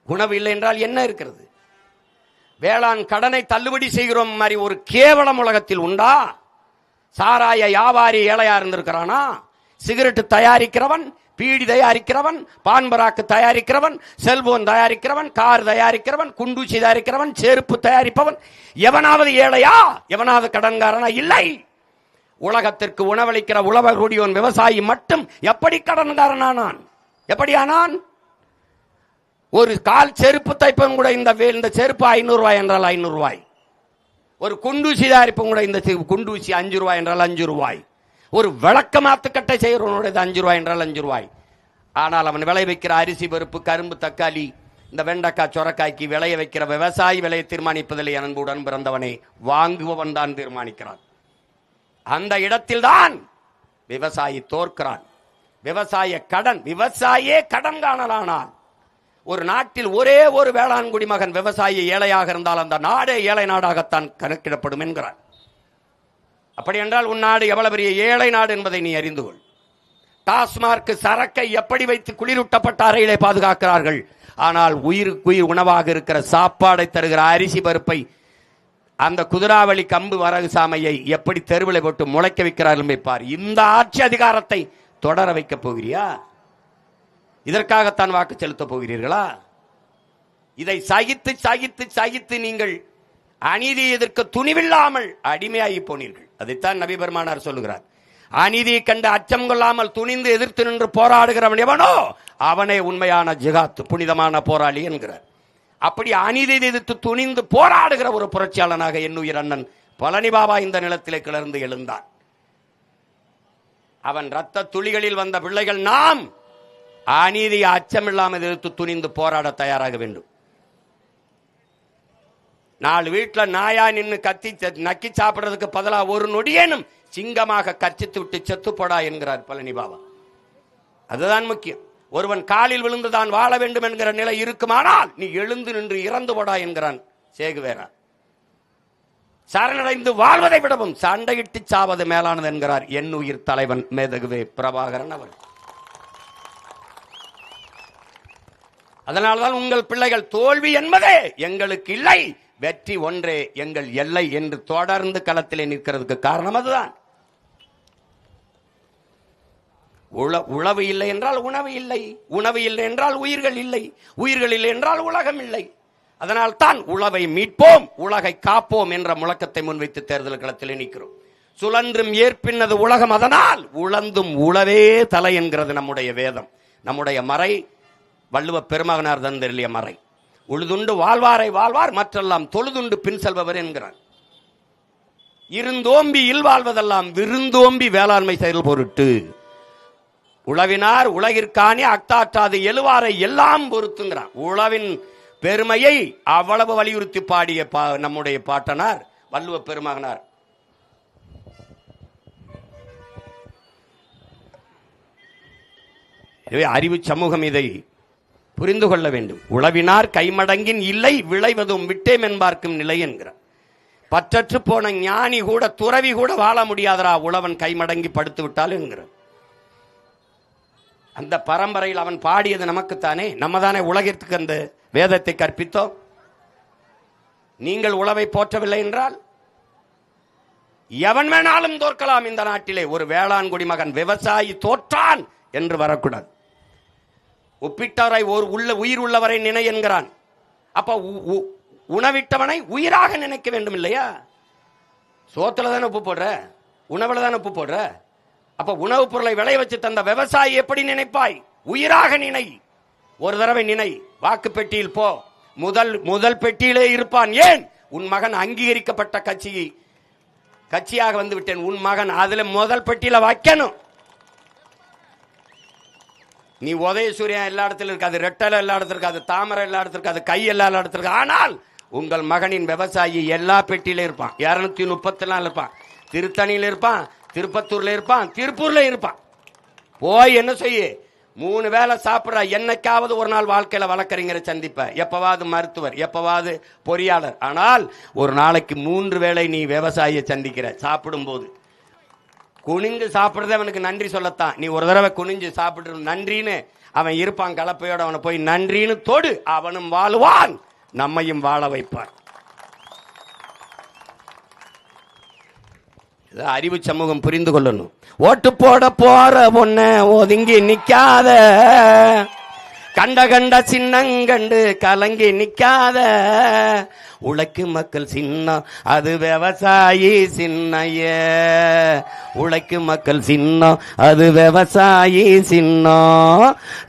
உணவு இல்லை என்றால் என்ன இருக்கிறது? வேளாண் கடனை தள்ளுபடி செய்கிறோம் மாதிரி ஒரு கேவலம் உலகத்தில் உண்டா? சாராய வியாபாரி ஏழையா இருந்திருக்கிறானா? சிகரெட் தயாரிக்கிறவன், பீடி தயாரிக்கிறவன், பான்பராக்கு தயாரிக்கிறவன், செல்போன் தயாரிக்கிறவன், கார் தயாரிக்கிறவன், குண்டூசி தயாரிக்கிறவன், செருப்பு தயாரிப்பவன், எவனாவது ஏழையா? எவனாவது கடன்காரனா? இல்லை. உலகத்திற்கு உணவளிக்கிற உழவர்களுடையவன் விவசாயி மட்டும் எப்படி கடன்காரனானான்? எப்படி ஆனான்? ஒரு கால் செருப்பு தைப்பவன் கூட இந்த செருப்பு 500 ரூபாய் என்றால் 500 ரூபாய். ஒரு குண்டூசி தயாரிப்பும் கூட இந்த குண்டூசி 5 ரூபாய் என்றால் 5 ரூபாய். ஒரு விளக்க மாத்துக்கட்டை செய்கிறவனுடைய 5 ரூபாய் என்றால் 5 ரூபாய். ஆனால் அவன் விளை வைக்கிற அரிசி, பருப்பு, கரும்பு, தக்காளி, இந்த வெண்டைக்காய், சொரக்காய்க்கு விளைய வைக்கிற விவசாயி விலையை தீர்மானிப்பதில் அன்புடன் பிறந்தவனை வாங்குபவன் தான் தீர்மானிக்கிறான். அந்த இடத்தில் தான் விவசாயி தோற்கிறான். விவசாயியே கடன் காணலானான். ஒரு நாட்டில் ஒரே ஒரு வேளாண் குடிமகன் விவசாயி ஏழையாக இருந்தால் அந்த நாடே ஏழை நாடாகத்தான் கணக்கிடப்படும் என்கிறார். அப்படி என்றால் உன் நாடு எவ்வளவு பெரிய ஏழை நாடு என்பதை நீ அறிந்து கொள். டாஸ்மார்க் சரக்கை எப்படி வைத்து குளிரூட்டப்பட்ட அறையிலே பாதுகாக்கிறார்கள், ஆனால் உயிருக்குயிர் உணவாக இருக்கிற சாப்பாடை தருகிற அரிசி பருப்பை, அந்த குதிராவளி கம்பு வரகு சாமையை எப்படி தெருவில் போட்டு முளைக்க வைக்கிறார்கள் பார். இந்த ஆட்சி அதிகாரத்தை தொடர வைக்கப் போகிறியா? இதற்காகத்தான் வாக்கு செலுத்த போகிறீர்களா? இதை சகித்து நீங்கள் அநீதியை எதிர்க்க துணிவில்லாமல் அடிமையாகி போனீர்கள். அதைத்தான் நபி பெருமானார் சொல்லுகிறார். அநீதியை கண்டு அச்சம் கொள்ளாமல் துணிந்து எதிர்த்து நின்று போராடுகிறவன் எவனோ அவனே உண்மையான ஜிகாத், புனிதமான போராளி என்கிறார். அப்படி அநீதியை எதிர்த்து துணிந்து போராடுகிற ஒரு புரட்சியாளனாக என்னுயிர் அண்ணன் பழனி பாபா இந்த நிலத்திலே கிளர்ந்து எழுந்தான். அவன் ரத்த துளிகளில் வந்த பிள்ளைகள் நாம் அநீதியை அச்சமில்லாமல் எதிர்த்து துணிந்து போராட தயாராக வேண்டும். நாலு வீட்டில் நாயா நின்று கத்தி நக்கி சாப்பிடுறதுக்கு பதிலாக ஒரு நொடியேனும் சிங்கமாக கர்ச்சித்து விட்டு செத்து போடா என்கிறார் பழனி பாபா. அதுதான் முக்கியம். ஒருவன் காலில் விழுந்து தான் வாழ வேண்டும் என்கிற நிலை இருக்குமானால் நீ எழுந்து நின்று இறந்து போடா என்கிறான் சேகுவேரா. சரணடைந்து வாழ்வதை விடவும் சண்டையிட்டு சாவது மேலானது என்கிறார் என் உயிர் தலைவன் மேதகுவே பிரபாகரன் அவர். அதனால்தான் உங்கள் பிள்ளைகள் தோல்வி என்பதே எங்களுக்கு இல்லை, வெற்றி ஒன்றே எங்கள் எல்லை என்று தொடர்ந்து களத்திலே நிற்கிறதுக்கு காரணம் அதுதான். உழவு இல்லை என்றால் உணவு இல்லை, உணவு இல்லை என்றால் உயிர்கள் இல்லை, உயிர்கள் இல்லை என்றால் உலகம் இல்லை. அதனால் தான் உழவை மீட்போம், உலகை காப்போம் என்ற முழக்கத்தை முன்வைத்து தேர்தல் களத்தில் நிற்கிறோம். சுழன்றும் ஏற்பின்னது உலகம், அதனால் உழந்தும் உழவே தலை என்கிறது நம்முடைய வேதம். நம்முடைய மறை வள்ளுவ பெருமகனார் தந்தெளிய மறை. உழுதுண்டு வாழ்வாரை வாழ்வார், மற்றெல்லாம் தொழுதுண்டு பின் செல்பவர் என்கிறார். இருந்தோம்பி இல்வாழ்வதெல்லாம் விருந்தோம்பி வேளாண்மை செயல் பொருட்டு உழவினார் உலகிற்கானே அக்தாற்றாது எழுவாரை எல்லாம் பொறுத்துங்கிறான். உழவின் பெருமையை அவ்வளவு வலியுறுத்தி பாடிய நம்முடைய பாட்டனார் வள்ளுவ பெருமகனார். எனவே அறிவு சமூகம் இதை புரிந்து கொள்ள வேண்டும். உழவினார் கைமடங்கின் இல்லை விளைவதும் விட்டேம் என்பார்க்கும் நிலை என்கிறார். பற்றற்று போன ஞானி கூட துறவி கூட வாழ முடியாதரா உழவன் கைமடங்கி படுத்து விட்டால் என்கிறார். அந்த பரம்பரையில் அவன் பாடியது நமக்குத்தானே, நம்ம தானே உலகிற்கு அந்த வேதத்தை கற்பித்தோம். நீங்கள் உழவை போற்றவில்லை என்றால் எவன் வேணாலும் தோற்கலாம் இந்த நாட்டிலே. ஒரு வேளாண் குடிமகன் விவசாயி தோற்றான் என்று வரக்கூடாது. ஒப்பிட்டவரை ஒரு உயிர் உள்ளவரை நினை என்கிறான். அப்ப உணவிட்டவனை உயிராக நினைக்க வேண்டும் இல்லையா? சோத்துல தானே உப்பு போடுற, உணவுல தானே உப்பு போடுற. அப்ப உணவுப் பொருளை விளைய வச்சு தந்த விவசாயி எப்படி நினைப்பாய்? உயிராக நினை. ஒரு தடவை நினை, வாக்கு பெட்டியில் போ, முதல் பெட்டியிலே இருப்பான். ஏன்? உன் மகன் அங்கீகரிக்கப்பட்ட கட்சியாக வந்து விட்டேன், உன் மகன் அதுல முதல் பெட்டியில வைக்கணும். நீ உதயசூரியன் எல்லா இடத்துல இருக்காது, ரெட்டலை எல்லா இடத்துல இருக்காது, தாமரை எல்லா இடத்துல இருக்காது, கை எல்லா இடத்துல இருக்காது. ஆனால் உங்கள் மகனின் விவசாயி எல்லா பெட்டியில இருப்பான். 234 இருப்பான், திருத்தணியில இருப்பான், திருப்பத்தூர்ல இருப்பான், திருப்பூர்ல இருப்பான். போய் என்ன செய்ய, 3 வேளை சாப்பிட்ற. என்னைக்காவது ஒரு நாள் வாழ்க்கையில வழக்கறிஞரை சந்திப்ப, எப்பவாவது மருத்துவர், எப்பவாவது பொறியாளர். ஆனால் ஒரு நாளைக்கு 3 வேளை நீ விவசாயியை சந்திக்கிற. சாப்பிடும் போது குனிஞ்சு சாப்பிடுறது அவனுக்கு நன்றி சொல்லத்தான். நீ ஒரு தடவை குனிஞ்சு சாப்பிட்டு நன்றின்னு அவன் இருப்பான் கலப்பையோட. அவனை போய் நன்றின்னு தொடு, அவனும் வாழ்வான், நம்மையும் வாழ வைப்பான். அறிவு சமூகம் புரிந்து கொள்ளணும். ஓட்டு போட போற பொண்ண ஒதுங்கி நிக்காத, கண்ட சின்னங்கண்டு கலங்கி நிக்காத. உழைக்கும் மக்கள் சின்னம் அது விவசாயி சின்னைய, உழைக்கும் மக்கள் சின்னம் அது விவசாயி சின்னம்.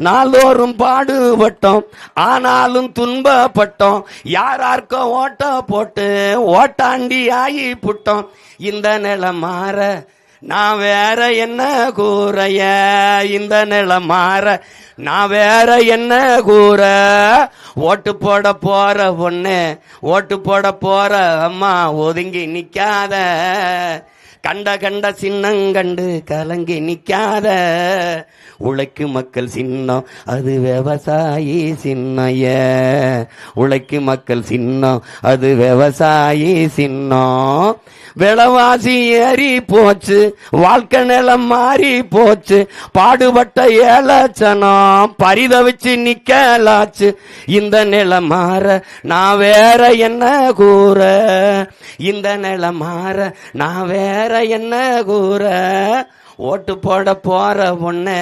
நாளோறும் பாடுபட்டோம் ஆனாலும் துன்பப்பட்டோம், யாராருக்கும் ஓட்ட போட்டு ஓட்டாண்டி ஆகி புட்டோம். இந்த நிலை மாற நான் வேற என்ன கூறைய, இந்த நிலை மாற நான் வேற என்ன கூற. ஓட்டு போட போற பொண்ணு, ஓட்டு போட போற அம்மா ஒதுங்கி நிக்காத, கண்ட சின்னங்கண்டு கலங்கி நிக்காத. உழைக்கும் மக்கள் சின்னம் அது விவசாயி சின்னைய, உழைக்கும் மக்கள் சின்னம் அது விவசாயி சின்னம். விலைவாசி ஏறி போச்சு, வாழ்க்கை நிலம் மாறி போச்சு, பாடுபட்ட ஏலச்சனம் பரிதவிச்சு நிக்கலாச்சு. இந்த நிலை மாற நான் வேற என்ன கூற, இந்த நிலை மாற நான் வேற என்ன கூற. ஓட்டு போட போற பொண்ணு,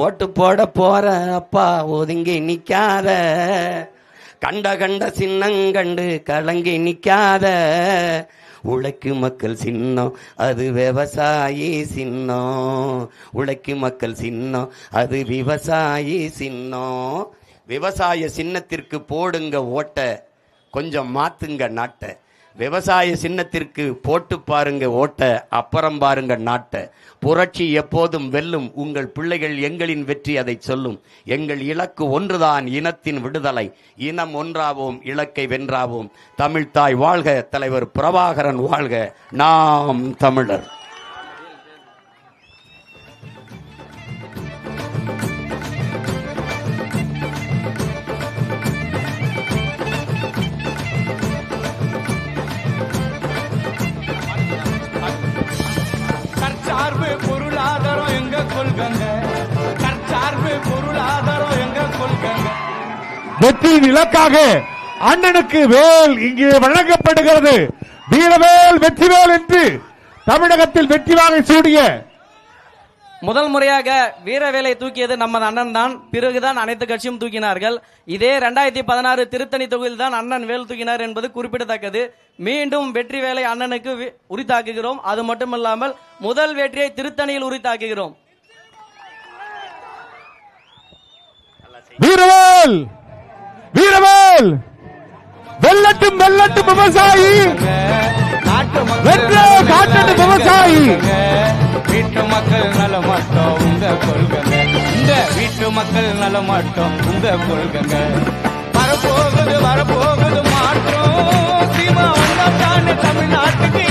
ஓட்டு போட போற அப்பா ஒதுங்கி நிக்காத, கண்ட கண்ட சின்னங்கண்டு கலங்கி நிக்காத, உழைக்கும் மக்கள் சின்னம் அது விவசாயி சின்னம், உழைக்கும் மக்கள் சின்னம் அது விவசாயி சின்னம். விவசாய சின்னத்திற்கு போடுங்க ஓட்ட, கொஞ்சம் மாத்துங்க நாட்டை. விவசாய சின்னத்திற்கு போட்டு பாருங்க ஓட்ட, அப்புறம் பாருங்க நாட்டை. புரட்சி எப்போதும் வெல்லும், உங்கள் பிள்ளைகள் எங்களின் வெற்றி அதை சொல்லும். எங்கள் இலக்கு ஒன்றுதான், இனத்தின் விடுதலை. இனம் ஒன்றாவோம், இலக்கை வென்றாவோம். தமிழ்தாய் வாழ்க, தலைவர் பிரபாகரன் வாழ்க, நாம் தமிழர். தற்சார்பு பொருளாதாரம் எங்க கொள்கங்க, தற்சார்பு பொருளாதாரம் எங்க கொள்கங்க. வெற்றியின் இலக்காக அண்ணனுக்கு வேல் இங்கே வழங்கப்படுகிறது. வீரவேல் வெற்றிவேல் என்று தமிழகத்தில் வெற்றி வாகை சூடிய முதல் முறையாக வீரவேலை தூக்கியது நமது அண்ணன் தான். பிறகுதான் அனைத்து கட்சியும் தூக்கினார்கள். இதே 2016 திருத்தணி தொகுதியில் தான் அண்ணன் வேல் தூக்கினார் என்பது குறிப்பிடத்தக்கது. மீண்டும் வெற்றி வேலை அண்ணனுக்கு உரித்தாக்குகிறோம். அது மட்டுமல்லாமல் முதல் வெற்றியை திருத்தணியில் உரித்தாக்குகிறோம். வீரவேல் வீரவேல் வெல்லட்டும் வெல்லட்டும் விவசாயி, வென்றே காட்டட்டும் விவசாயி. வீட்டு மக்கள் நல மாட்டோம் உங்க கொள்கங்க, இந்த வீட்டு மக்கள் நல மாட்டோம் உங்க கொள்கங்க. வரப்போகுது வரப்போகுது மாற்றம், சீமா வந்தா தானே தமிழ்நாட்டுக்கு